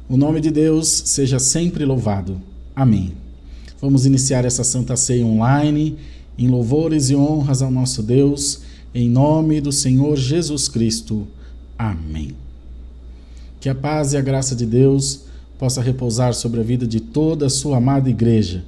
O nome de Deus seja sempre louvado. Amém. Vamos iniciar essa Santa Ceia online, em louvores e honras ao nosso Deus, em nome do Senhor Jesus Cristo. Amém. Que a paz e a graça de Deus possa repousar sobre a vida de toda a sua amada igreja.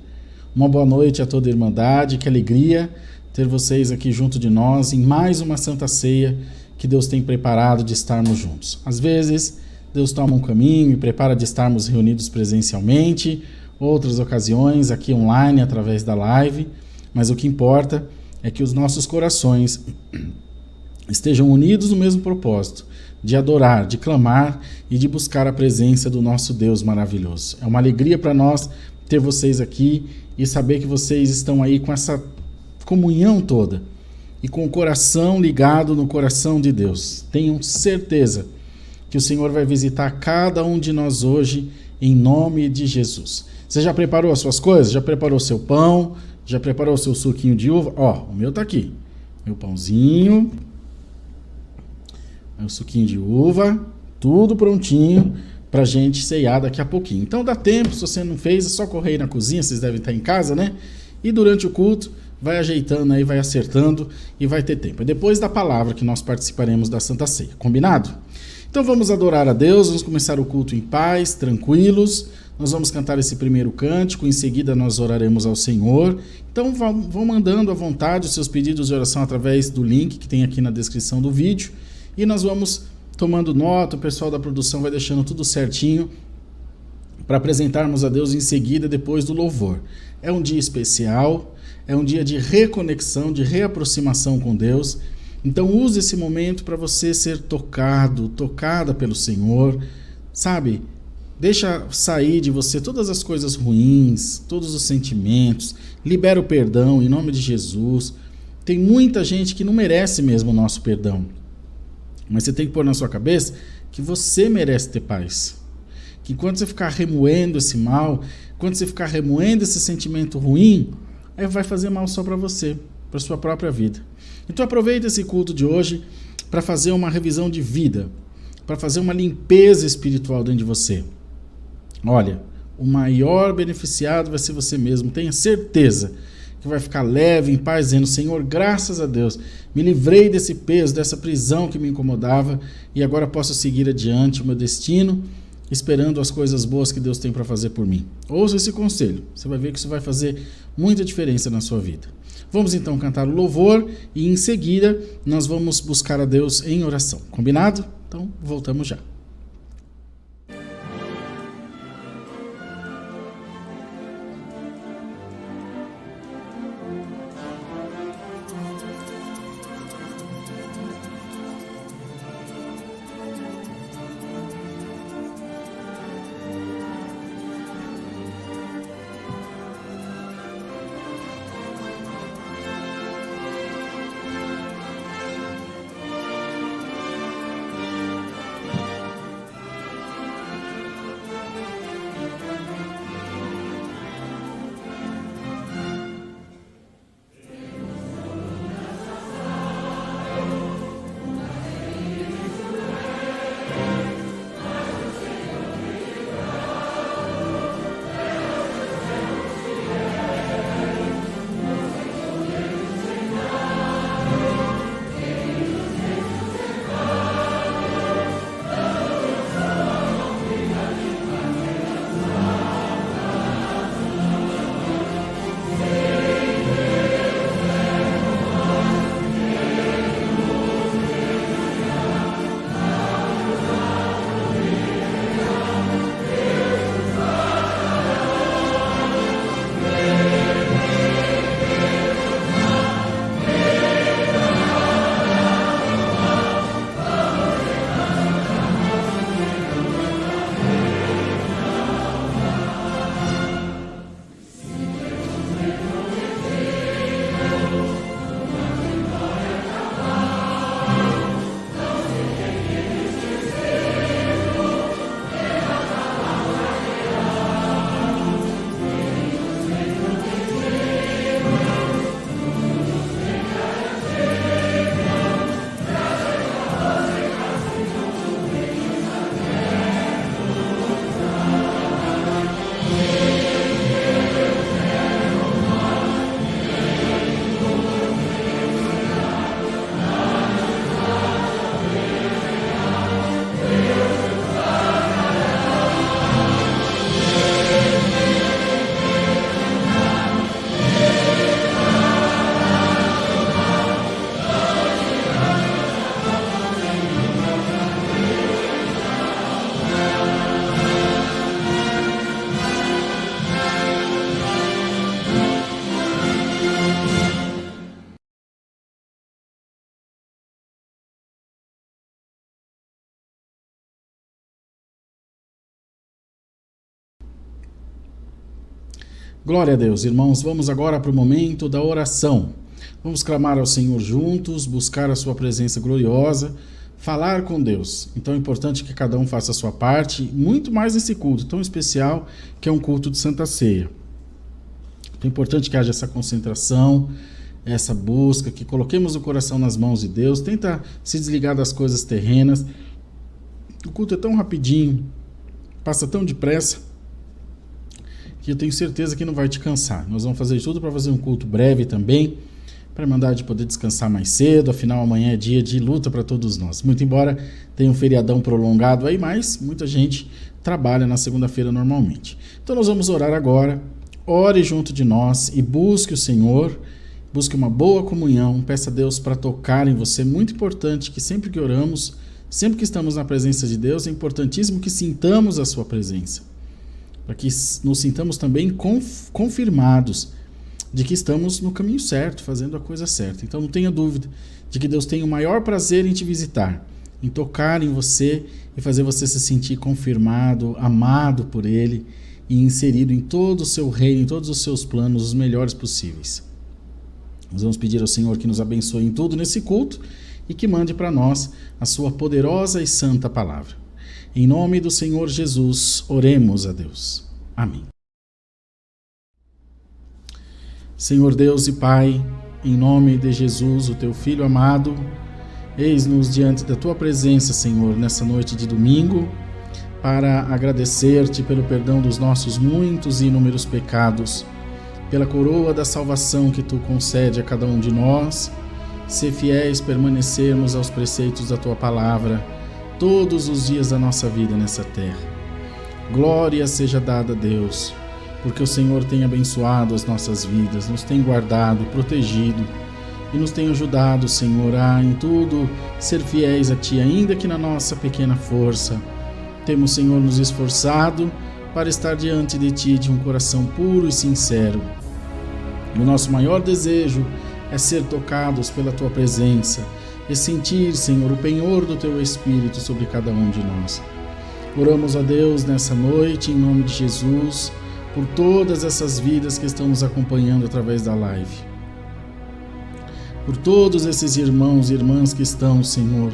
Uma boa noite a toda a Irmandade, que alegria ter vocês aqui junto de nós em mais uma Santa Ceia que Deus tem preparado de estarmos juntos. Às vezes, Deus toma um caminho e prepara de estarmos reunidos presencialmente, outras ocasiões aqui online através da live, mas o que importa é que os nossos corações estejam unidos no mesmo propósito, de adorar, de clamar e de buscar a presença do nosso Deus maravilhoso. É uma alegria para nós ter vocês aqui e saber que vocês estão aí com essa comunhão toda e com o coração ligado no coração de Deus. Tenham certeza que o Senhor vai visitar cada um de nós hoje, em nome de Jesus. Você já preparou as suas coisas? Já preparou seu pão? Já preparou o seu suquinho de uva? Ó, o meu tá aqui. Meu pãozinho, meu suquinho de uva, tudo prontinho pra gente ceiar daqui a pouquinho. Então dá tempo, se você não fez, é só correr aí na cozinha, vocês devem estar em casa, né? E durante o culto, vai ajeitando aí, vai acertando e vai ter tempo. É depois da palavra que nós participaremos da Santa Ceia, combinado? Então vamos adorar a Deus, vamos começar o culto em paz, tranquilos. Nós vamos cantar esse primeiro cântico, em seguida nós oraremos ao Senhor. Então vão mandando à vontade os seus pedidos de oração através do link que tem aqui na descrição do vídeo. E nós vamos tomando nota, o pessoal da produção vai deixando tudo certinho para apresentarmos a Deus em seguida, depois do louvor. É um dia especial, é um dia de reconexão, de reaproximação com Deus. Então use esse momento para você ser tocada pelo Senhor, sabe? Deixa sair de você todas as coisas ruins, todos os sentimentos, libera o perdão em nome de Jesus. Tem muita gente que não merece mesmo o nosso perdão, mas você tem que pôr na sua cabeça que você merece ter paz. Que quando você ficar remoendo esse mal, quando você ficar remoendo esse sentimento ruim, vai fazer mal só para você, para sua própria vida. Então aproveita esse culto de hoje para fazer uma revisão de vida, para fazer uma limpeza espiritual dentro de você. Olha, o maior beneficiado vai ser você mesmo, tenha certeza que vai ficar leve, em paz, dizendo: Senhor, graças a Deus, me livrei desse peso, dessa prisão que me incomodava e agora posso seguir adiante o meu destino, esperando as coisas boas que Deus tem para fazer por mim. Ouça esse conselho, você vai ver que isso vai fazer muita diferença na sua vida. Vamos então cantar o louvor e em seguida nós vamos buscar a Deus em oração. Combinado? Então voltamos já. Glória a Deus. Irmãos, vamos agora para o momento da oração. Vamos clamar ao Senhor juntos, buscar a sua presença gloriosa, falar com Deus. Então é importante que cada um faça a sua parte, muito mais nesse culto tão especial que é um culto de Santa Ceia. Então é importante que haja essa concentração, essa busca, que coloquemos o coração nas mãos de Deus, tenta se desligar das coisas terrenas. O culto é tão rapidinho, passa tão depressa, que eu tenho certeza que não vai te cansar. Nós vamos fazer tudo para fazer um culto breve também, para a Irmandade poder descansar mais cedo, afinal amanhã é dia de luta para todos nós. Muito embora tenha um feriadão prolongado aí, mas muita gente trabalha na segunda-feira normalmente. Então nós vamos orar agora, ore junto de nós e busque o Senhor, busque uma boa comunhão, peça a Deus para tocar em você. Muito importante que sempre que oramos, sempre que estamos na presença de Deus, é importantíssimo que sintamos a sua presença, para que nos sintamos também confirmados de que estamos no caminho certo, fazendo a coisa certa. Então não tenha dúvida de que Deus tem o maior prazer em te visitar, em tocar em você e fazer você se sentir confirmado, amado por Ele e inserido em todo o seu reino, em todos os seus planos, os melhores possíveis. Nós vamos pedir ao Senhor que nos abençoe em tudo nesse culto e que mande para nós a sua poderosa e santa palavra. Em nome do Senhor Jesus, oremos a Deus. Amém. Senhor Deus e Pai, em nome de Jesus, o Teu Filho amado, eis-nos diante da Tua presença, Senhor, nessa noite de domingo, para agradecer-Te pelo perdão dos nossos muitos e inúmeros pecados, pela coroa da salvação que Tu concede a cada um de nós, ser fiéis, permanecermos aos preceitos da Tua palavra todos os dias da nossa vida nessa terra. Glória seja dada a Deus, porque o Senhor tem abençoado as nossas vidas, nos tem guardado, protegido e nos tem ajudado, Senhor, a em tudo ser fiéis a Ti, ainda que na nossa pequena força. Temos, Senhor, nos esforçado para estar diante de Ti de um coração puro e sincero. E o nosso maior desejo é ser tocados pela Tua presença e sentir, Senhor, o penhor do Teu Espírito sobre cada um de nós. Oramos a Deus nessa noite, em nome de Jesus, por todas essas vidas que estão nos acompanhando através da live. Por todos esses irmãos e irmãs que estão, Senhor,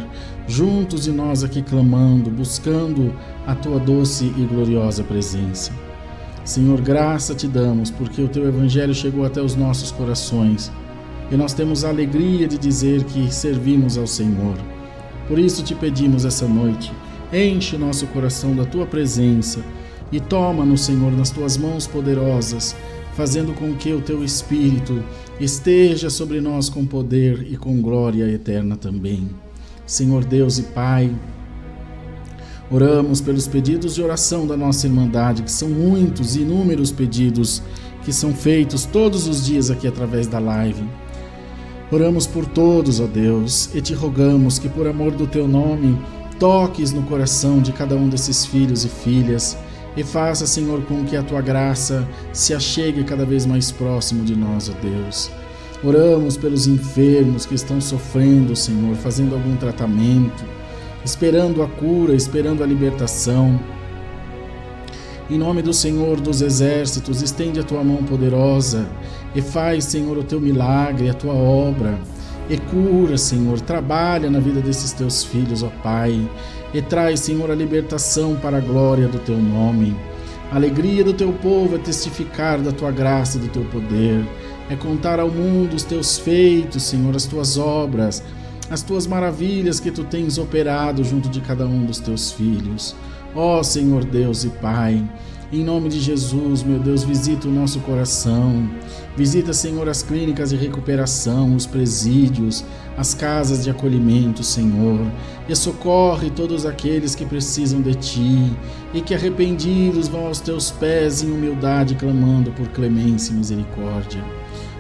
juntos de nós aqui clamando, buscando a Tua doce e gloriosa presença. Senhor, graça Te damos, porque o Teu Evangelho chegou até os nossos corações e nós temos a alegria de dizer que servimos ao Senhor. Por isso Te pedimos essa noite, enche nosso coração da Tua presença e toma-nos, Senhor, nas Tuas mãos poderosas, fazendo com que o Teu Espírito esteja sobre nós com poder e com glória eterna também. Senhor Deus e Pai, oramos pelos pedidos de oração da nossa Irmandade, que são muitos e inúmeros pedidos que são feitos todos os dias aqui através da live. Oramos por todos, ó Deus, e Te rogamos que por amor do Teu nome, toques no coração de cada um desses filhos e filhas, e faça, Senhor, com que a Tua graça se achegue cada vez mais próximo de nós, ó Deus. Oramos pelos enfermos que estão sofrendo, Senhor, fazendo algum tratamento, esperando a cura, esperando a libertação. Em nome do Senhor dos Exércitos, estende a Tua mão poderosa e faz, Senhor, o Teu milagre, a Tua obra. E cura, Senhor, trabalha na vida desses Teus filhos, ó Pai, e traz, Senhor, a libertação para a glória do Teu nome. A alegria do Teu povo é testificar da Tua graça e do Teu poder, é contar ao mundo os Teus feitos, Senhor, as Tuas obras, as Tuas maravilhas que Tu tens operado junto de cada um dos Teus filhos. Ó Senhor Deus e Pai, em nome de Jesus, meu Deus, visita o nosso coração. Visita, Senhor, as clínicas de recuperação, os presídios, as casas de acolhimento, Senhor. E socorre todos aqueles que precisam de Ti e que arrependidos vão aos Teus pés em humildade, clamando por clemência e misericórdia.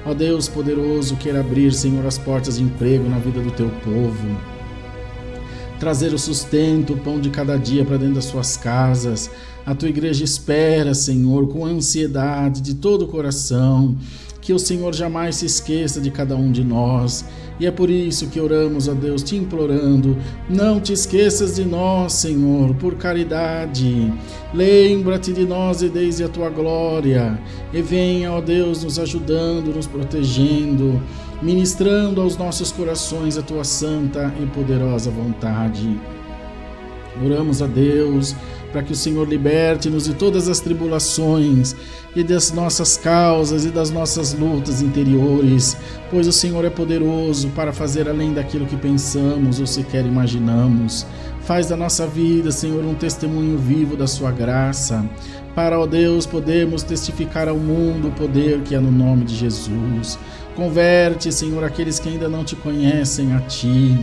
Ó Deus poderoso, queira abrir, Senhor, as portas de emprego na vida do Teu povo. Trazer o sustento, o pão de cada dia para dentro das suas casas. A Tua igreja espera, Senhor, com ansiedade de todo o coração, que o Senhor jamais se esqueça de cada um de nós. E é por isso que oramos, ó Deus, te implorando, não te esqueças de nós, Senhor, por caridade. Lembra-te de nós e desde a tua glória. E venha, ó Deus, nos ajudando, nos protegendo, ministrando aos nossos corações a tua santa e poderosa vontade. Oramos a Deus para que o Senhor liberte-nos de todas as tribulações e das nossas causas e das nossas lutas interiores, pois o Senhor é poderoso para fazer além daquilo que pensamos ou sequer imaginamos. Faz da nossa vida, Senhor, um testemunho vivo da sua graça, para, ó Deus, podermos testificar ao mundo o poder que há no nome de Jesus. Converte, Senhor, aqueles que ainda não te conhecem a Ti,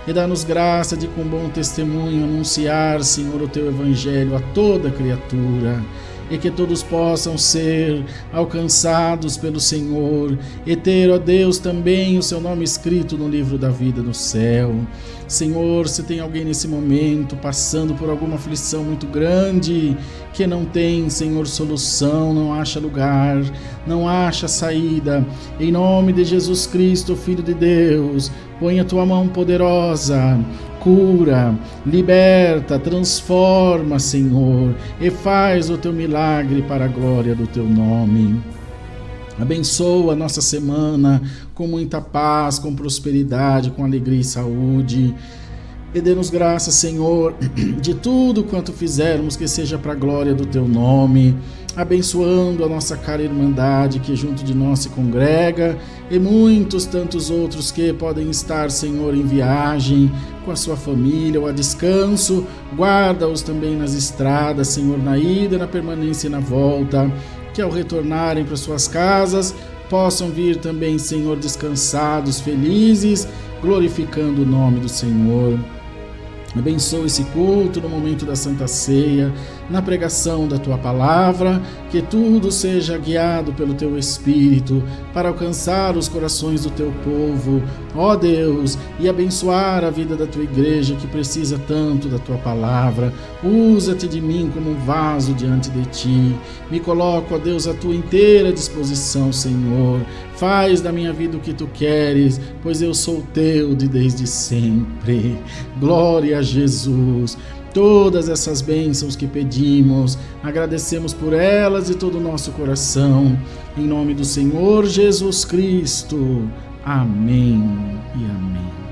e dá-nos graça de com bom testemunho anunciar, Senhor, o Teu Evangelho a toda criatura, e que todos possam ser alcançados pelo Senhor, e ter, ó Deus, também o Seu nome escrito no livro da vida no céu. Senhor, se tem alguém nesse momento passando por alguma aflição muito grande, que não tem, Senhor, solução, não acha lugar, não acha saída, em nome de Jesus Cristo, Filho de Deus, põe a tua mão poderosa, cura, liberta, transforma, Senhor, e faz o teu milagre para a glória do teu nome. Abençoa a nossa semana com muita paz, com prosperidade, com alegria e saúde. E dê-nos graça, Senhor, de tudo quanto fizermos, que seja para a glória do Teu nome, abençoando a nossa cara irmandade que junto de nós se congrega, e muitos tantos outros que podem estar, Senhor, em viagem, com a sua família ou a descanso. Guarda-os também nas estradas, Senhor, na ida, na permanência e na volta, que ao retornarem para suas casas, possam vir também, Senhor, descansados, felizes, glorificando o nome do Senhor. Abençoa esse culto no momento da Santa Ceia, na pregação da Tua Palavra, que tudo seja guiado pelo Teu Espírito para alcançar os corações do Teu povo, ó Deus, e abençoar a vida da Tua Igreja que precisa tanto da Tua Palavra. Usa-te de mim como um vaso diante de Ti. Me coloco, ó Deus, à Tua inteira disposição, Senhor. Faz da minha vida o que Tu queres, pois eu sou Teu de desde sempre. Glória a Jesus. Todas essas bênçãos que pedimos, agradecemos por elas de todo o nosso coração. Em nome do Senhor Jesus Cristo. Amém e amém.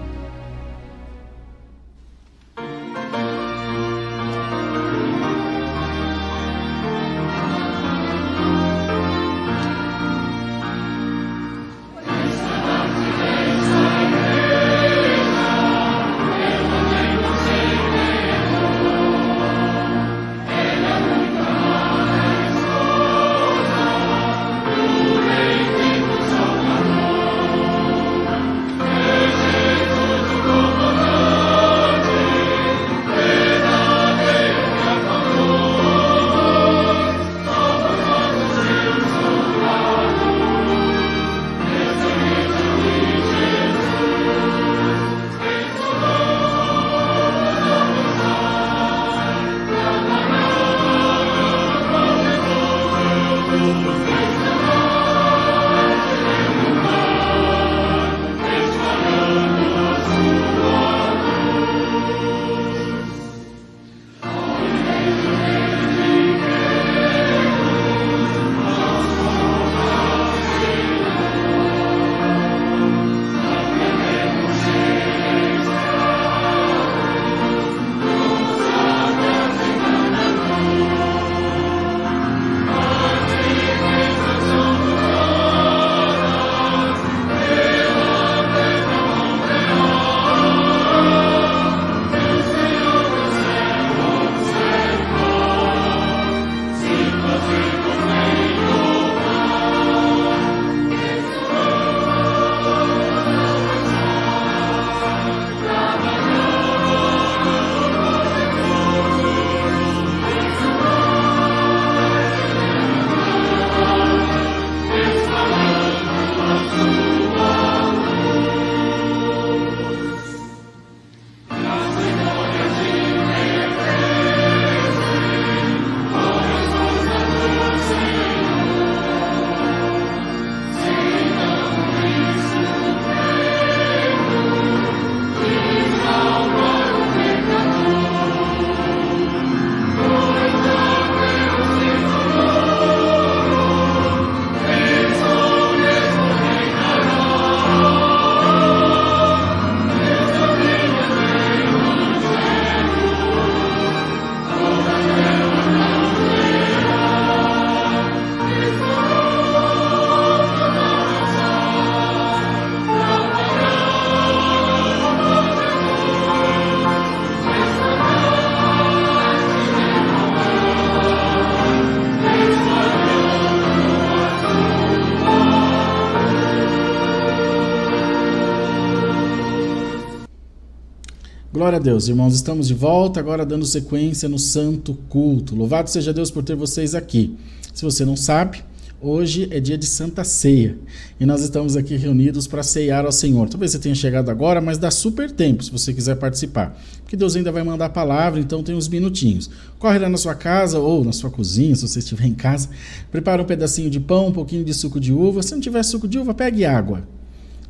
Glória a Deus, irmãos, estamos de volta, agora dando sequência no Santo Culto. Louvado seja Deus por ter vocês aqui. Se você não sabe, hoje é dia de Santa Ceia e nós estamos aqui reunidos para ceiar ao Senhor. Talvez você tenha chegado agora, mas dá super tempo se você quiser participar, porque Deus ainda vai mandar a palavra, então tem uns minutinhos. Corre lá na sua casa ou na sua cozinha, se você estiver em casa, prepara um pedacinho de pão, um pouquinho de suco de uva. Se não tiver suco de uva, pegue água,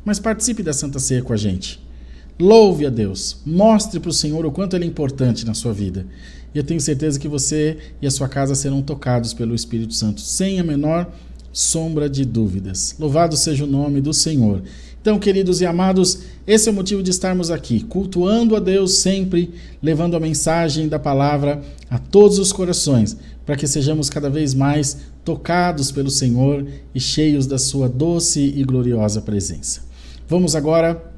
mas participe da Santa Ceia com a gente. Louve a Deus, mostre para o Senhor o quanto Ele é importante na sua vida. E eu tenho certeza que você e a sua casa serão tocados pelo Espírito Santo, sem a menor sombra de dúvidas. Louvado seja o nome do Senhor. Então, queridos e amados, esse é o motivo de estarmos aqui, cultuando a Deus sempre, levando a mensagem da palavra a todos os corações, para que sejamos cada vez mais tocados pelo Senhor e cheios da sua doce e gloriosa presença. Vamos agora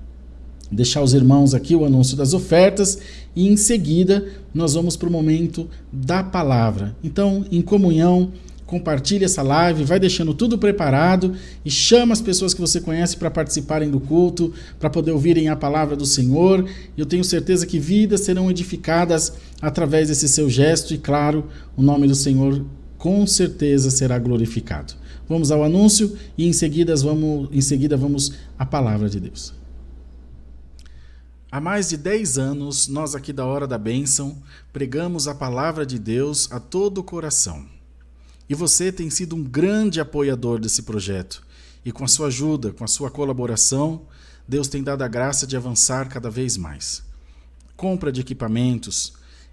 deixar os irmãos aqui o anúncio das ofertas e em seguida nós vamos para o momento da palavra. Então, em comunhão, compartilhe essa live, vai deixando tudo preparado e chama as pessoas que você conhece para participarem do culto, para poder ouvirem a palavra do Senhor. Eu tenho certeza que vidas serão edificadas através desse seu gesto e, claro, o nome do Senhor com certeza será glorificado. Vamos ao anúncio e em seguida vamos à palavra de Deus. Há mais de 10 anos, nós aqui da Hora da Bênção pregamos a palavra de Deus a todo o coração. E você tem sido um grande apoiador desse projeto. E com a sua ajuda, com a sua colaboração, Deus tem dado a graça de avançar cada vez mais. Compra de equipamentos,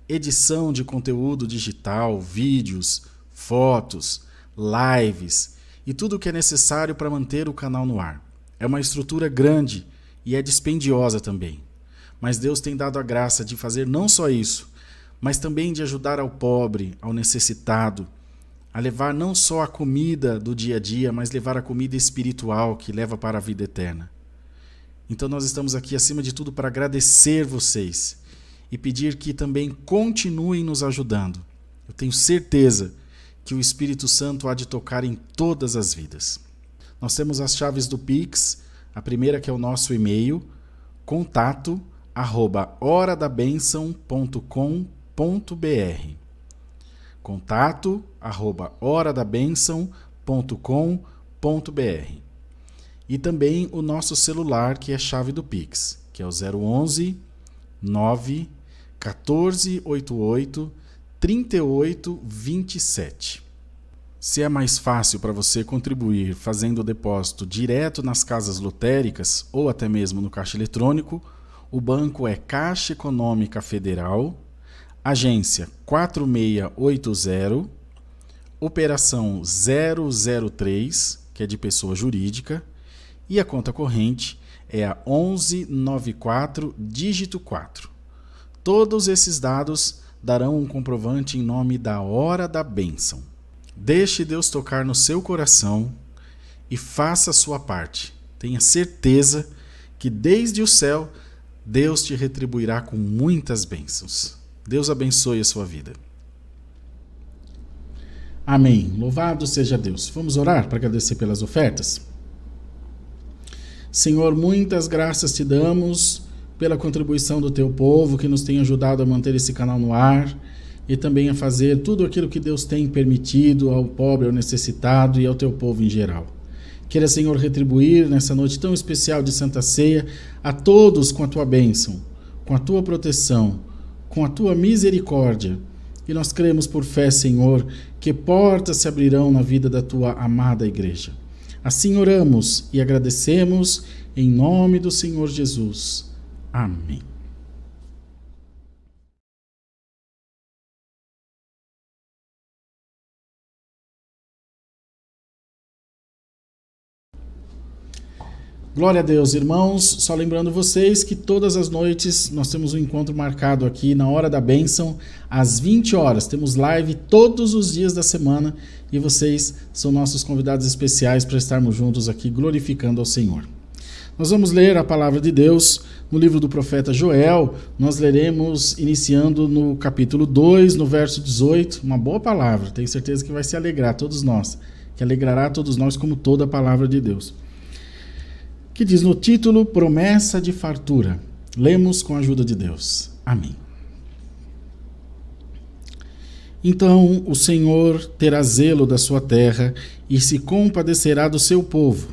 edição de conteúdo digital, vídeos, fotos, lives e tudo o que é necessário para manter o canal no ar. É uma estrutura grande e é dispendiosa também. Mas Deus tem dado a graça de fazer não só isso, mas também de ajudar ao pobre, ao necessitado, a levar não só a comida do dia a dia, mas levar a comida espiritual que leva para a vida eterna. Então nós estamos aqui, acima de tudo, para agradecer vocês e pedir que também continuem nos ajudando. Eu tenho certeza que o Espírito Santo há de tocar em todas as vidas. Nós temos as chaves do Pix, a primeira que é o nosso e-mail, contato@horadabenção.com.br contato@horadabenção.com.br e também o nosso celular, que é a chave do Pix, que é o 011 9 1488 3827. Se é mais fácil para você contribuir fazendo o depósito direto nas casas lotéricas ou até mesmo no caixa eletrônico, o banco é Caixa Econômica Federal, agência 4680, operação 003, que é de pessoa jurídica, e a conta corrente é a 1194, dígito 4. Todos esses dados darão um comprovante em nome da Hora da Bênção. Deixe Deus tocar no seu coração e faça a sua parte. Tenha certeza que desde o céu Deus te retribuirá com muitas bênçãos. Deus abençoe a sua vida. Amém. Louvado seja Deus. Vamos orar para agradecer pelas ofertas? Senhor, muitas graças te damos pela contribuição do teu povo que nos tem ajudado a manter esse canal no ar e também a fazer tudo aquilo que Deus tem permitido ao pobre, ao necessitado e ao teu povo em geral. Queira, Senhor, retribuir nessa noite tão especial de Santa Ceia a todos com a tua bênção, com a tua proteção, com a tua misericórdia. E nós cremos por fé, Senhor, que portas se abrirão na vida da tua amada igreja. Assim oramos e agradecemos em nome do Senhor Jesus. Amém. Glória a Deus, irmãos. Só lembrando vocês que todas as noites nós temos um encontro marcado aqui na Hora da Bênção, às 20 horas. Temos live todos os dias da semana e vocês são nossos convidados especiais para estarmos juntos aqui glorificando ao Senhor. Nós vamos ler a palavra de Deus no livro do profeta Joel. Nós leremos iniciando no capítulo 2, no verso 18. Uma boa palavra, tenho certeza que vai se alegrar todos nós, que alegrará todos nós como toda a palavra de Deus. Que diz no título, promessa de fartura. Lemos com a ajuda de Deus. Amém. Então o Senhor terá zelo da sua terra e se compadecerá do seu povo.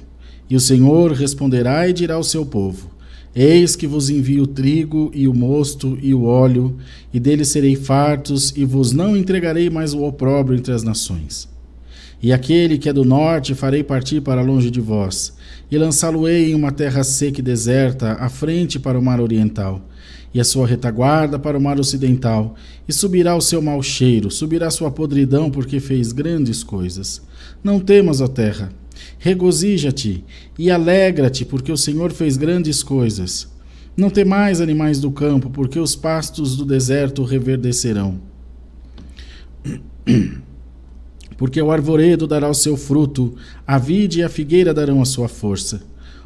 E o Senhor responderá e dirá ao seu povo: Eis que vos envio o trigo e o mosto e o óleo, e deles serei fartos, e vos não entregarei mais o opróbrio entre as nações. E aquele que é do norte farei partir para longe de vós, e lançá-lo-ei em uma terra seca e deserta, à frente para o mar oriental, e a sua retaguarda para o mar ocidental, e subirá o seu mau cheiro, subirá sua podridão, porque fez grandes coisas. Não temas, ó terra, regozija-te e alegra-te, porque o Senhor fez grandes coisas. Não temais, animais do campo, porque os pastos do deserto reverdecerão. Porque o arvoredo dará o seu fruto, a vide e a figueira darão a sua força.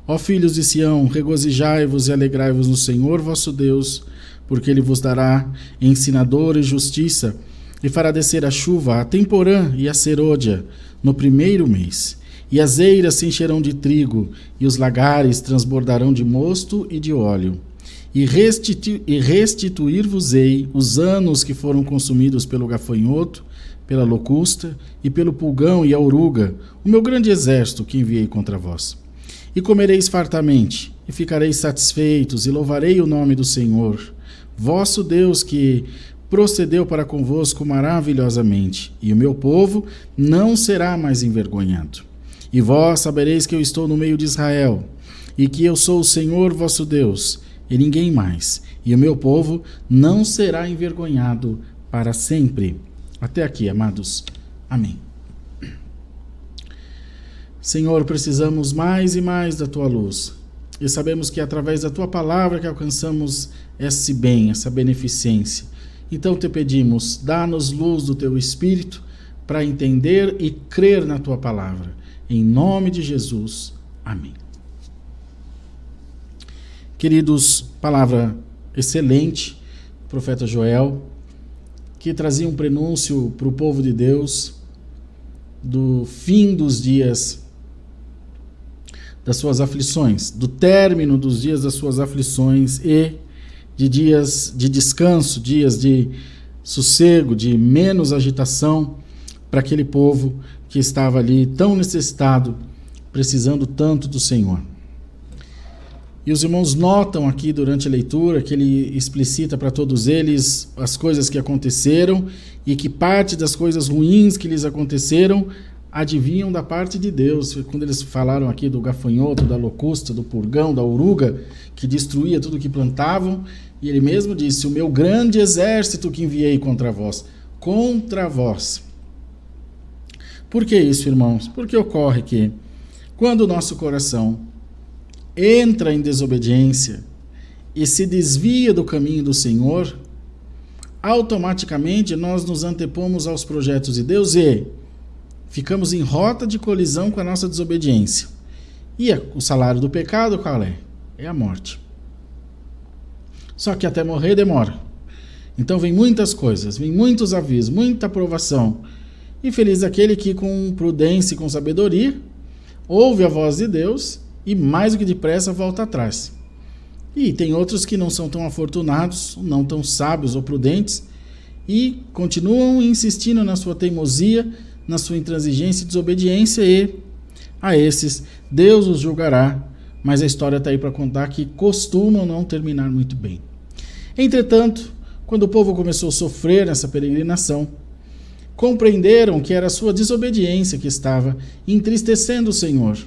Ó filhos de Sião, regozijai-vos e alegrai-vos no Senhor vosso Deus, porque Ele vos dará ensinador e justiça, e fará descer a chuva, a temporã e a serôdia, no primeiro mês. E as eiras se encherão de trigo, e os lagares transbordarão de mosto e de óleo. E restituir-vos-ei os anos que foram consumidos pelo gafanhoto, pela locusta e pelo pulgão e a oruga, o meu grande exército que enviei contra vós. E comereis fartamente, e ficareis satisfeitos, e louvarei o nome do Senhor, vosso Deus, que procedeu para convosco maravilhosamente, e o meu povo não será mais envergonhado. E vós sabereis que eu estou no meio de Israel, e que eu sou o Senhor vosso Deus, e ninguém mais, e o meu povo não será envergonhado para sempre. Até aqui, amados. Amém. Senhor, precisamos mais e mais da Tua luz, e sabemos que é através da Tua palavra que alcançamos esse bem, essa beneficência. Então te pedimos, dá-nos luz do Teu Espírito para entender e crer na Tua palavra. Em nome de Jesus. Amém. Queridos, palavra excelente, profeta Joel, que trazia um prenúncio para o povo de Deus do fim dos dias das suas aflições, do término dos dias das suas aflições e de dias de descanso, dias de sossego, de menos agitação para aquele povo que estava ali tão necessitado, precisando tanto do Senhor. E os irmãos notam aqui durante a leitura que ele explicita para todos eles as coisas que aconteceram e que parte das coisas ruins que lhes aconteceram adivinham da parte de Deus. Quando eles falaram aqui do gafanhoto, da locusta, do purgão, da oruga, que destruía tudo que plantavam, e ele mesmo disse: o meu grande exército que enviei contra vós. Por que isso, irmãos? Porque ocorre que quando o nosso coração entra em desobediência e se desvia do caminho do Senhor, automaticamente nós nos antepomos aos projetos de Deus e ficamos em rota de colisão com a nossa desobediência. E o salário do pecado qual é? É a morte. Só que até morrer demora. Então vem muitas coisas, vem muitos avisos, muita provação. E feliz aquele que com prudência e com sabedoria ouve a voz de Deus e mais do que depressa volta atrás. E tem outros que não são tão afortunados, não tão sábios ou prudentes e continuam insistindo na sua teimosia, na sua intransigência e desobediência, e a esses Deus os julgará, mas a história está aí para contar que costumam não terminar muito bem. Entretanto, quando o povo começou a sofrer nessa peregrinação, compreenderam que era a sua desobediência que estava entristecendo o Senhor.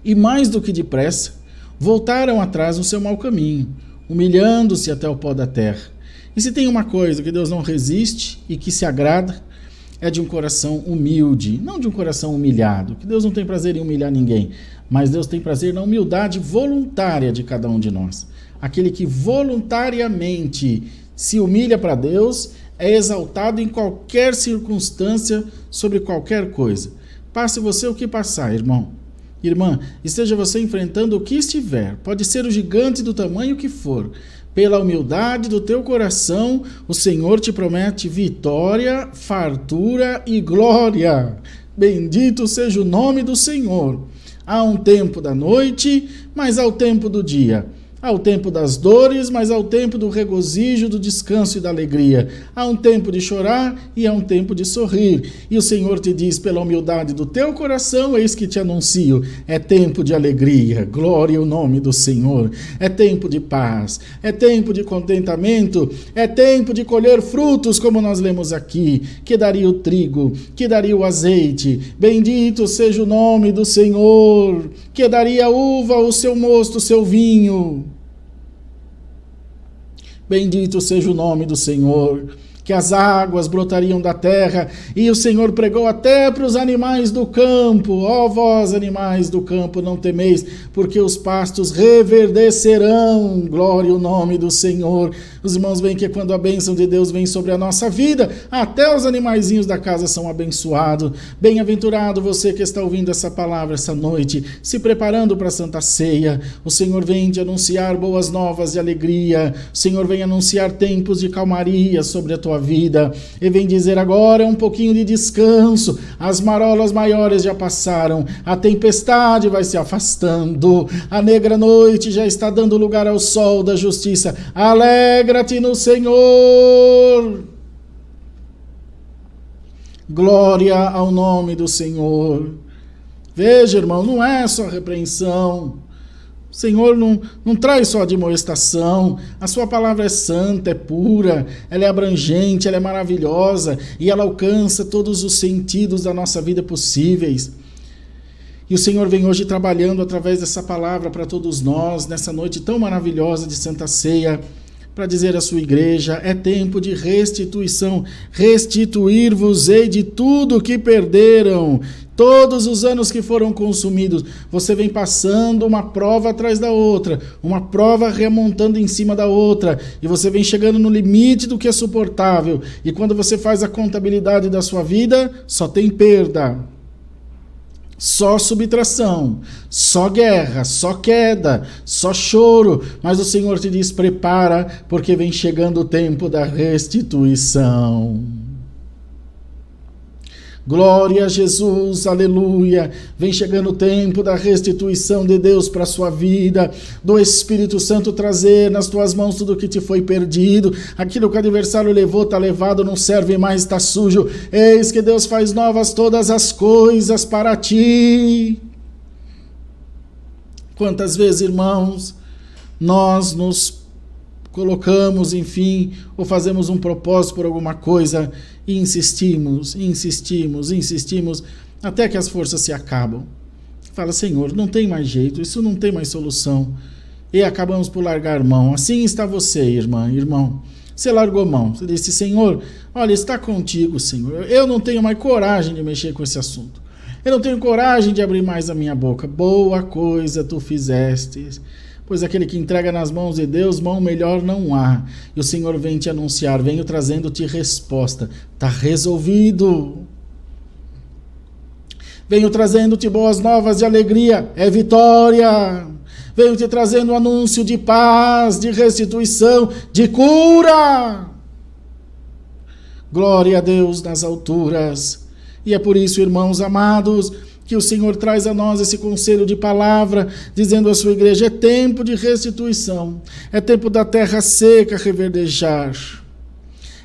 E mais do que depressa, voltaram atrás no seu mau caminho, humilhando-se até o pó da terra. E se tem uma coisa que Deus não resiste e que se agrada, é de um coração humilde, não de um coração humilhado, que Deus não tem prazer em humilhar ninguém, mas Deus tem prazer na humildade voluntária de cada um de nós. Aquele que voluntariamente se humilha para Deus é exaltado em qualquer circunstância, sobre qualquer coisa. Passe você o que passar, irmão. Irmã, esteja você enfrentando o que estiver, pode ser o gigante do tamanho que for, pela humildade do teu coração, o Senhor te promete vitória, fartura e glória. Bendito seja o nome do Senhor. Há um tempo da noite, mas há o tempo do dia. Há o tempo das dores, mas há o tempo do regozijo, do descanso e da alegria. Há um tempo de chorar e há um tempo de sorrir. E o Senhor te diz, pela humildade do teu coração, eis que te anuncio, é tempo de alegria, glória ao nome do Senhor. É tempo de paz, é tempo de contentamento, é tempo de colher frutos, como nós lemos aqui, que daria o trigo, que daria o azeite. Bendito seja o nome do Senhor, que daria a uva, o seu mosto, o seu vinho. Bendito seja o nome do Senhor, que as águas brotariam da terra, e o Senhor pregou até para os animais do campo, ó vós animais do campo, não temeis, porque os pastos reverdecerão, glória ao nome do Senhor. Os irmãos veem que quando a bênção de Deus vem sobre a nossa vida, até os animaizinhos da casa são abençoados. Bem-aventurado você que está ouvindo essa palavra essa noite, se preparando para a Santa Ceia. O Senhor vem te anunciar boas novas de alegria, o Senhor vem anunciar tempos de calmaria sobre a tua vida, e vem dizer agora um pouquinho de descanso. As marolas maiores já passaram, a tempestade vai se afastando, a negra noite já está dando lugar ao sol da justiça. Alegra-te no Senhor, glória ao nome do Senhor. Veja, irmão, não é só repreensão. O Senhor não traz só admoestação. A sua palavra é santa, é pura, ela é abrangente, ela é maravilhosa e ela alcança todos os sentidos da nossa vida possíveis. E o Senhor vem hoje trabalhando através dessa palavra para todos nós, nessa noite tão maravilhosa de Santa Ceia, para dizer à sua igreja, é tempo de restituição, restituir-vos-ei de tudo que perderam. Todos os anos que foram consumidos, você vem passando uma prova atrás da outra, uma prova remontando em cima da outra, e você vem chegando no limite do que é suportável, e quando você faz a contabilidade da sua vida, só tem perda, só subtração, só guerra, só queda, só choro, mas o Senhor te diz, prepara, porque vem chegando o tempo da restituição. Glória a Jesus, aleluia. Vem chegando o tempo da restituição de Deus para a sua vida, do Espírito Santo trazer nas tuas mãos tudo que te foi perdido, aquilo que o adversário levou, está levado, não serve mais, está sujo. Eis que Deus faz novas todas as coisas para ti. Quantas vezes, irmãos, nós nos colocamos, enfim, ou fazemos um propósito por alguma coisa e insistimos, até que as forças se acabam. Fala, Senhor, não tem mais jeito, isso não tem mais solução. E acabamos por largar mão. Assim está você, irmão. Você largou mão. Você disse, Senhor, olha, está contigo, Senhor. Eu não tenho mais coragem de mexer com esse assunto. Eu não tenho coragem de abrir mais a minha boca. Boa coisa tu fizeste. Pois aquele que entrega nas mãos de Deus, mão melhor não há. E o Senhor vem te anunciar, venho trazendo-te resposta. Está resolvido. Venho trazendo-te boas novas de alegria, é vitória. Venho te trazendo um anúncio de paz, de restituição, de cura. Glória a Deus nas alturas. E é por isso, irmãos amados, que o Senhor traz a nós esse conselho de palavra, dizendo à sua igreja, é tempo de restituição, é tempo da terra seca reverdejar,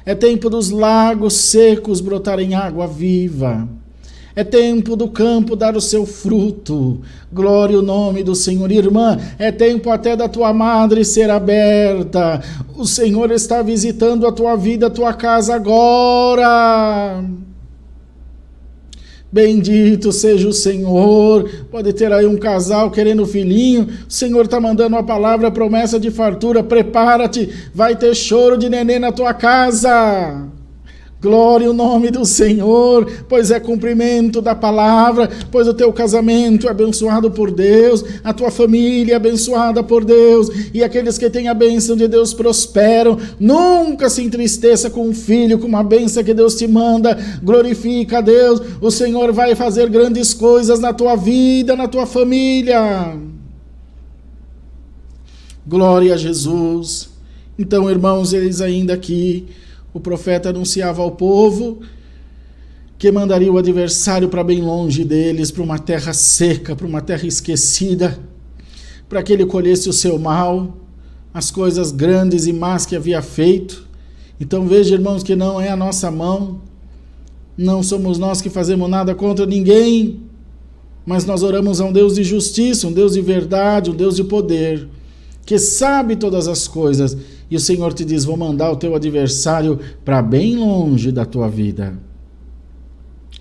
é tempo dos lagos secos brotarem água viva, é tempo do campo dar o seu fruto, glória ao nome do Senhor. Irmã, é tempo até da tua madre ser aberta, o Senhor está visitando a tua vida, a tua casa agora. Bendito seja o Senhor. Pode ter aí um casal querendo filhinho, o Senhor está mandando uma palavra, promessa de fartura, prepara-te, vai ter choro de neném na tua casa. Glória ao nome do Senhor, pois é cumprimento da palavra, pois o teu casamento é abençoado por Deus, a tua família é abençoada por Deus, e aqueles que têm a bênção de Deus prosperam. Nunca se entristeça com um filho, com uma bênção que Deus te manda, glorifica a Deus, o Senhor vai fazer grandes coisas na tua vida, na tua família. Glória a Jesus. Então, irmãos, eles ainda aqui, o profeta anunciava ao povo que mandaria o adversário para bem longe deles, para uma terra seca, para uma terra esquecida, para que ele colhesse o seu mal. as coisas grandes e más que havia feito. Então veja, irmãos, que não é a nossa mão, não somos nós que fazemos nada contra ninguém, mas nós oramos a um Deus de justiça, um Deus de verdade, um Deus de poder, que sabe todas as coisas. E o Senhor te diz: vou mandar o teu adversário para bem longe da tua vida.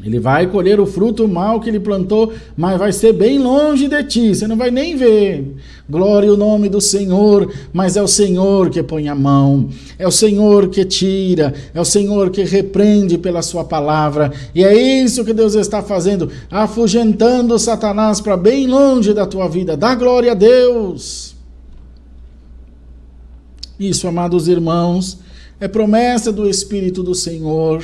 Ele vai colher o fruto mal que ele plantou, mas vai ser bem longe de ti, você não vai nem ver. Glória ao nome do Senhor, mas é o Senhor que põe a mão, é o Senhor que tira, é o Senhor que repreende pela sua palavra, e é isso que Deus está fazendo, afugentando Satanás para bem longe da tua vida. Dá glória a Deus. Isso, amados irmãos, é promessa do Espírito do Senhor.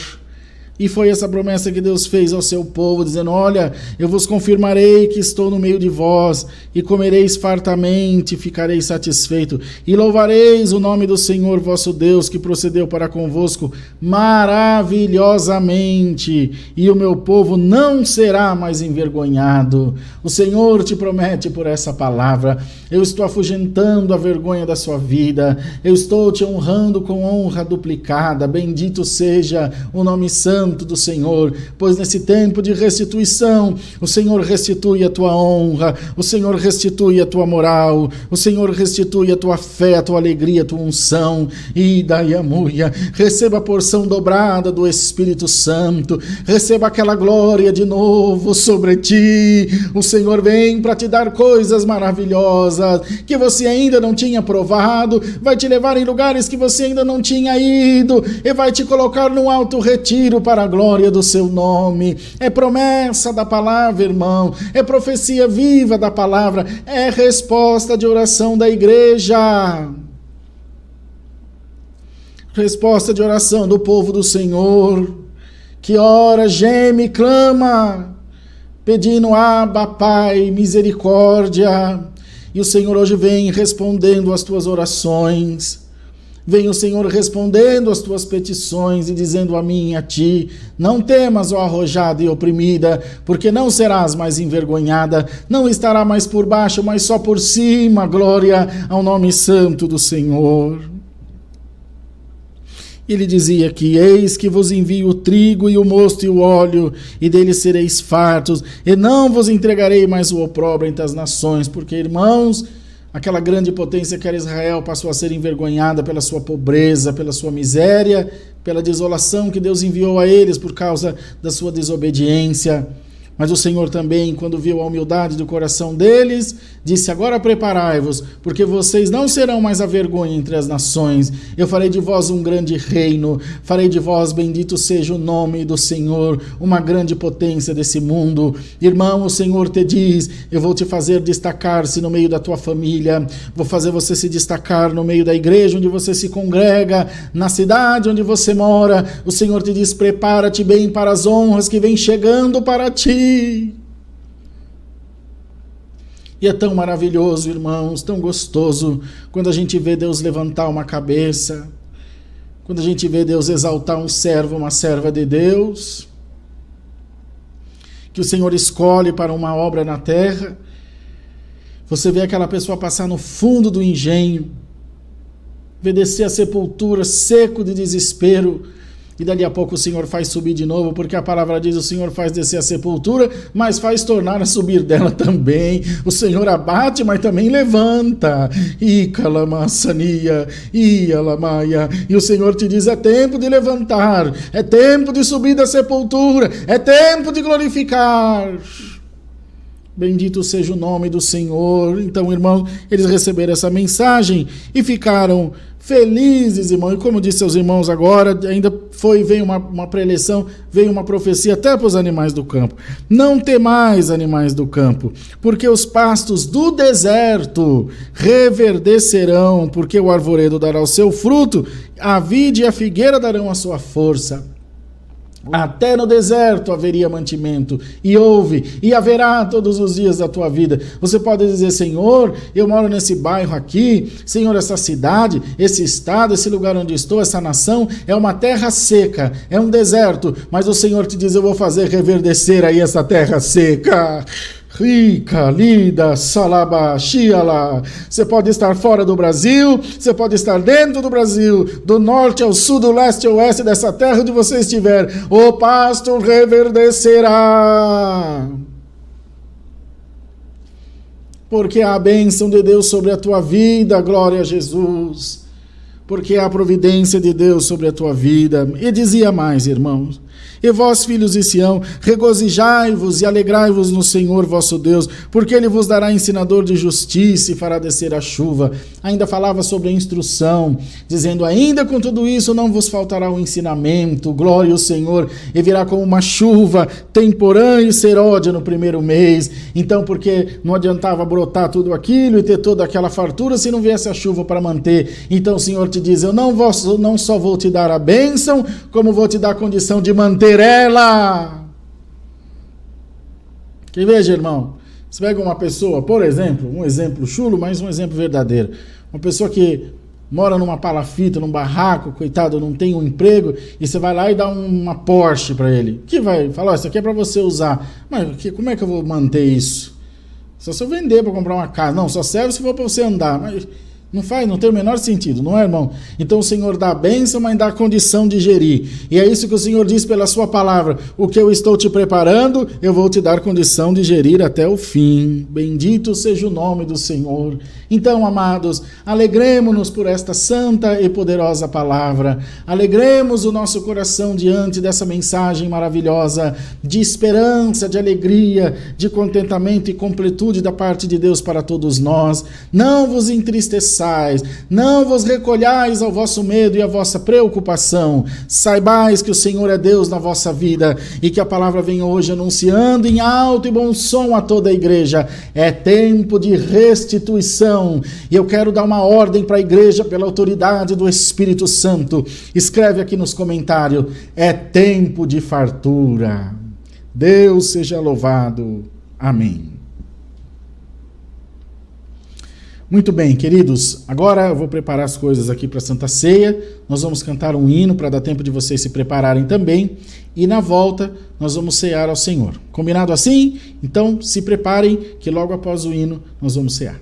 E foi essa promessa que Deus fez ao seu povo, dizendo: olha, eu vos confirmarei que estou no meio de vós, e comereis fartamente, e ficareis satisfeito, e louvareis o nome do Senhor vosso Deus, que procedeu para convosco maravilhosamente, e o meu povo não será mais envergonhado. O Senhor te promete por essa palavra: eu estou afugentando a vergonha da sua vida, eu estou te honrando com honra duplicada. Bendito seja o nome santo do Senhor, pois nesse tempo de restituição, o Senhor restitui a tua honra, o Senhor restitui a tua moral, o Senhor restitui a tua fé, a tua alegria, a tua unção. E daí a mulher, receba a porção dobrada do Espírito Santo, receba aquela glória de novo sobre ti. O Senhor vem para te dar coisas maravilhosas que você ainda não tinha provado, vai te levar em lugares que você ainda não tinha ido, e vai te colocar num alto retiro para a glória do seu nome. É promessa da palavra, irmão, é profecia viva da palavra, é resposta de oração da igreja, resposta de oração do povo do Senhor, que ora, geme, clama, pedindo: Abba, Pai, misericórdia. E o Senhor hoje vem respondendo às tuas orações. Vem o Senhor respondendo às tuas petições e dizendo a mim e a ti: não temas, ó arrojada e oprimida, porque não serás mais envergonhada, não estará mais por baixo, mas só por cima. Glória ao nome santo do Senhor. Ele dizia que: eis que vos envio o trigo e o mosto e o óleo, e deles sereis fartos, e não vos entregarei mais o opróbrio entre as nações. Porque, irmãos, aquela grande potência que era Israel passou a ser envergonhada pela sua pobreza, pela sua miséria, pela desolação que Deus enviou a eles por causa da sua desobediência. Mas o Senhor também, quando viu a humildade do coração deles, disse: agora preparai-vos, porque vocês não serão mais a vergonha entre as nações. Eu farei de vós um grande reino, farei de vós, bendito seja o nome do Senhor, uma grande potência desse mundo. Irmão, o Senhor te diz: eu vou te fazer destacar-se no meio da tua família, vou fazer você se destacar no meio da igreja onde você se congrega, na cidade onde você mora. O Senhor te diz: prepara-te bem para as honras que vêm chegando para ti. E é tão maravilhoso, irmãos, tão gostoso, quando a gente vê Deus levantar uma cabeça, quando a gente vê Deus exaltar um servo, uma serva de Deus, que o Senhor escolhe para uma obra na terra. Você vê aquela pessoa passar no fundo do engenho, vê descer a sepultura, seco de desespero, e dali a pouco o Senhor faz subir de novo, porque a palavra diz: o Senhor faz descer a sepultura, mas faz tornar a subir dela também. O Senhor abate, mas também levanta. E calamassania, e alamaia. E o Senhor te diz: é tempo de levantar, é tempo de subir da sepultura, é tempo de glorificar. Bendito seja o nome do Senhor. Então, irmão, eles receberam essa mensagem e ficaram felizes, irmão. E como disse aos irmãos agora, ainda veio uma preleção, veio uma profecia até para os animais do campo. Não temais, animais do campo, porque os pastos do deserto reverdecerão, porque o arvoredo dará o seu fruto, a vide e a figueira darão a sua força. Até no deserto haveria mantimento, e houve, e haverá todos os dias da tua vida. Você pode dizer: Senhor, eu moro nesse bairro aqui, Senhor, essa cidade, esse estado, esse lugar onde estou, essa nação, é uma terra seca, é um deserto, mas o Senhor te diz: eu vou fazer reverdecer aí essa terra seca. Rica, lida, salaba, xiala. Você pode estar fora do Brasil, você pode estar dentro do Brasil, do norte ao sul, do leste ao oeste dessa terra onde você estiver. O pasto reverdecerá. Porque há a bênção de Deus sobre a tua vida, glória a Jesus. Porque há a providência de Deus sobre a tua vida. E dizia mais, irmãos: e vós, filhos de Sião, regozijai-vos e alegrai-vos no Senhor vosso Deus, porque Ele vos dará ensinador de justiça e fará descer a chuva. Ainda falava sobre a instrução, dizendo: ainda com tudo isso não vos faltará o ensinamento, glória ao Senhor, e virá como uma chuva temporã e seródia no primeiro mês. Então, porque não adiantava brotar tudo aquilo e ter toda aquela fartura se não viesse a chuva para manter. Então o Senhor te diz: eu não só vou te dar a bênção, como vou te dar a condição de manter ela. Que veja, irmão, você pega uma pessoa, por exemplo, um exemplo chulo, mas um exemplo verdadeiro. Uma pessoa que mora numa palafita, num barraco, coitado, não tem um emprego, e você vai lá e dá uma Porsche para ele. Que vai falar: isso aqui é para você usar. Mas como é que eu vou manter isso? Só se eu vender para comprar uma casa. Não, só serve se for para você andar. Mas não tem o menor sentido, não é, irmão? Então o Senhor dá a bênção, mas dá a condição de gerir. E é isso que o Senhor diz pela sua palavra: o que eu estou te preparando, eu vou te dar condição de gerir até o fim. Bendito seja o nome do Senhor. Então, amados, alegremos-nos por esta santa e poderosa palavra. Alegremos o nosso coração diante dessa mensagem maravilhosa de esperança, de alegria, de contentamento e completude da parte de Deus para todos nós. Não vos entristeçais, não vos recolhais ao vosso medo e à vossa preocupação. Saibais que o Senhor é Deus na vossa vida e que a palavra vem hoje anunciando em alto e bom som a toda a igreja. É tempo de restituição. E eu quero dar uma ordem para a igreja pela autoridade do Espírito Santo. Escreve aqui nos comentários: é tempo de fartura. Deus seja louvado. Amém. Muito bem, queridos, agora eu vou preparar as coisas aqui para a Santa Ceia. Nós vamos cantar um hino para dar tempo de vocês se prepararem também. E na volta nós vamos cear ao Senhor. Combinado assim? Então se preparem que logo após o hino nós vamos cear.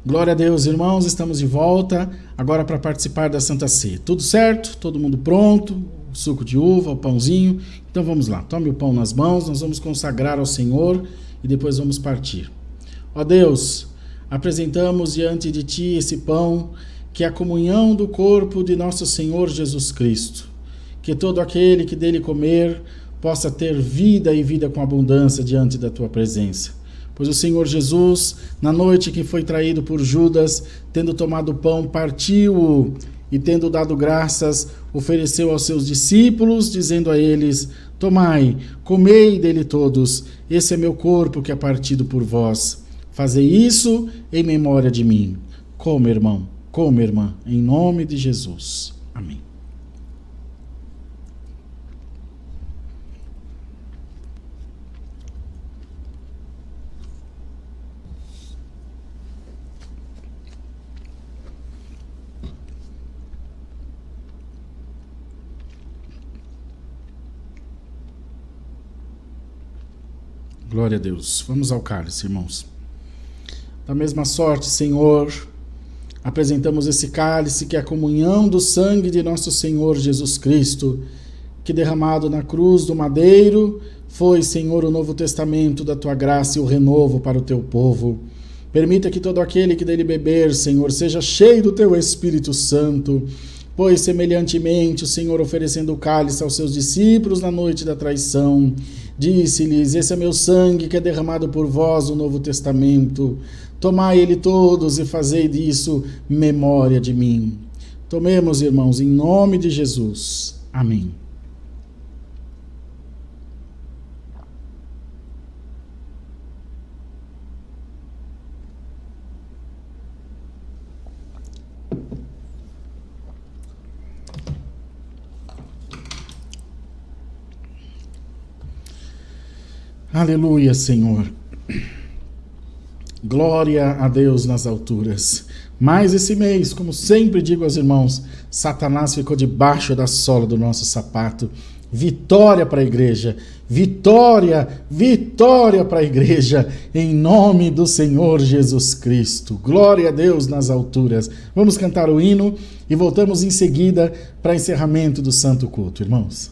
Glória a Deus, irmãos, estamos de volta agora para participar da Santa Ceia. Tudo certo? Todo mundo pronto? O suco de uva, o pãozinho. Então vamos lá, tome o pão nas mãos, nós vamos consagrar ao Senhor e depois vamos partir. Ó Deus, apresentamos diante de Ti esse pão, que é a comunhão do corpo de nosso Senhor Jesus Cristo. Que todo aquele que dele comer possa ter vida e vida com abundância diante da Tua presença. Pois o Senhor Jesus, na noite que foi traído por Judas, tendo tomado o pão, partiu-o e, tendo dado graças, ofereceu aos seus discípulos, dizendo a eles: tomai, comei dele todos, esse é meu corpo que é partido por vós. Fazei isso em memória de mim. Coma, irmão, coma, irmã, em nome de Jesus. Amém. Glória a Deus. Vamos ao cálice, irmãos. Da mesma sorte, Senhor, apresentamos esse cálice que é a comunhão do sangue de nosso Senhor Jesus Cristo, que derramado na cruz do madeiro, foi, Senhor, o novo testamento da Tua graça e o renovo para o Teu povo. Permita que todo aquele que dele beber, Senhor, seja cheio do Teu Espírito Santo, pois, semelhantemente, o Senhor, oferecendo o cálice aos seus discípulos na noite da traição, disse-lhes: esse é meu sangue que é derramado por vós no Novo Testamento. Tomai ele todos e fazei disso memória de mim. Tomemos, irmãos, em nome de Jesus. Amém. Aleluia, Senhor. Glória a Deus nas alturas. Mais esse mês, como sempre digo aos irmãos, Satanás ficou debaixo da sola do nosso sapato. Vitória para a igreja. Vitória, vitória para a igreja, em nome do Senhor Jesus Cristo. Glória a Deus nas alturas. Vamos cantar o hino e voltamos em seguida para encerramento do Santo Culto, irmãos.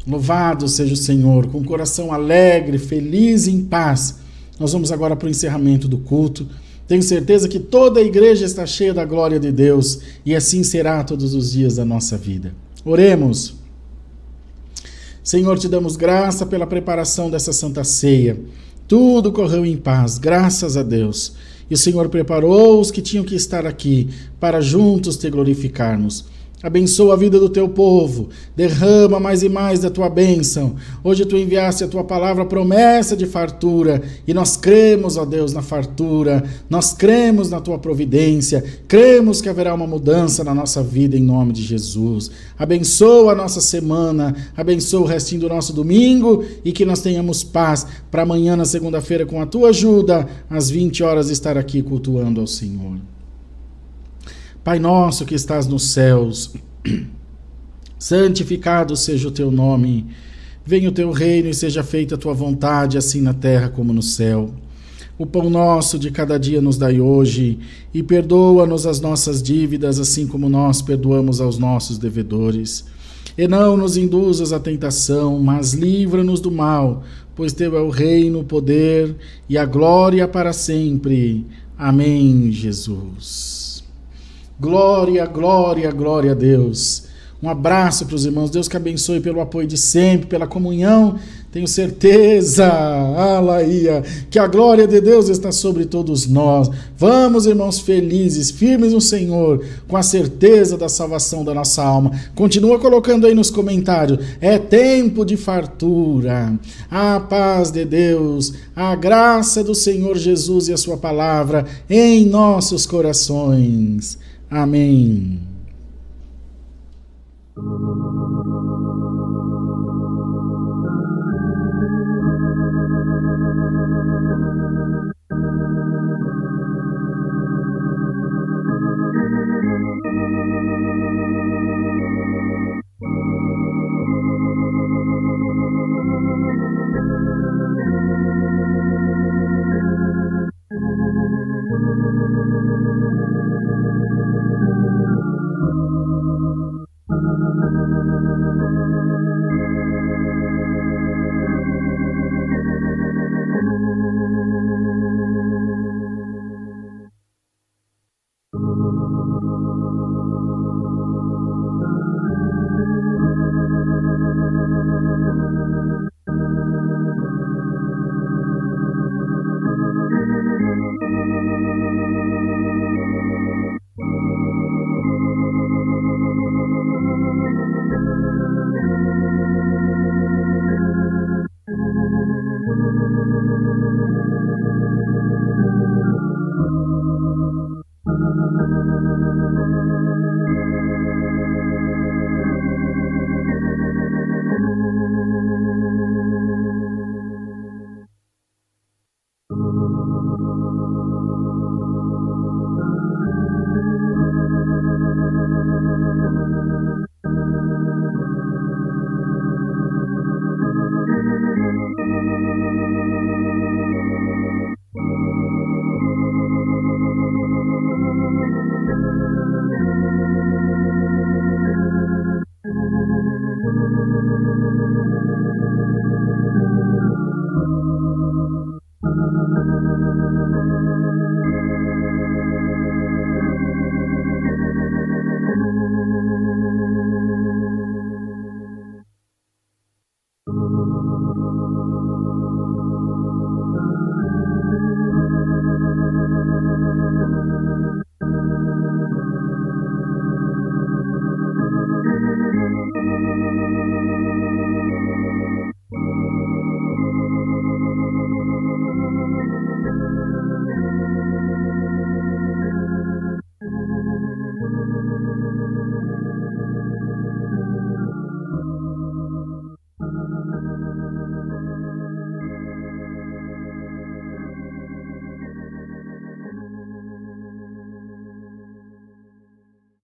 Louvado seja o Senhor, com o coração alegre, feliz e em paz. Nós vamos agora para o encerramento do culto. Tenho certeza que toda a igreja está cheia da glória de Deus e assim será todos os dias da nossa vida. Oremos. Senhor, te damos graça pela preparação dessa Santa Ceia. Tudo correu em paz, graças a Deus. E o Senhor preparou os que tinham que estar aqui para juntos te glorificarmos. Abençoa a vida do teu povo, derrama mais e mais da tua bênção. Hoje tu enviaste a tua palavra, promessa de fartura, e nós cremos, ó Deus, na fartura, nós cremos na tua providência, cremos que haverá uma mudança na nossa vida em nome de Jesus. Abençoa a nossa semana, abençoa o restinho do nosso domingo e que nós tenhamos paz para amanhã, na segunda-feira, com a tua ajuda, às 20 horas, estar aqui cultuando ao Senhor. Pai nosso que estás nos céus, santificado seja o teu nome, venha o teu reino e seja feita a tua vontade, assim na terra como no céu. O pão nosso de cada dia nos dai hoje, e perdoa-nos as nossas dívidas, assim como nós perdoamos aos nossos devedores. E não nos induzas à tentação, mas livra-nos do mal, pois teu é o reino, o poder e a glória para sempre. Amém, Jesus. Glória, glória, glória a Deus. Um abraço para os irmãos. Deus que abençoe pelo apoio de sempre, pela comunhão. Tenho certeza, alaia, que a glória de Deus está sobre todos nós. Vamos, irmãos, felizes, firmes no Senhor, com a certeza da salvação da nossa alma. Continua colocando aí nos comentários. É tempo de fartura. A paz de Deus, a graça do Senhor Jesus e a sua palavra em nossos corações. Amém.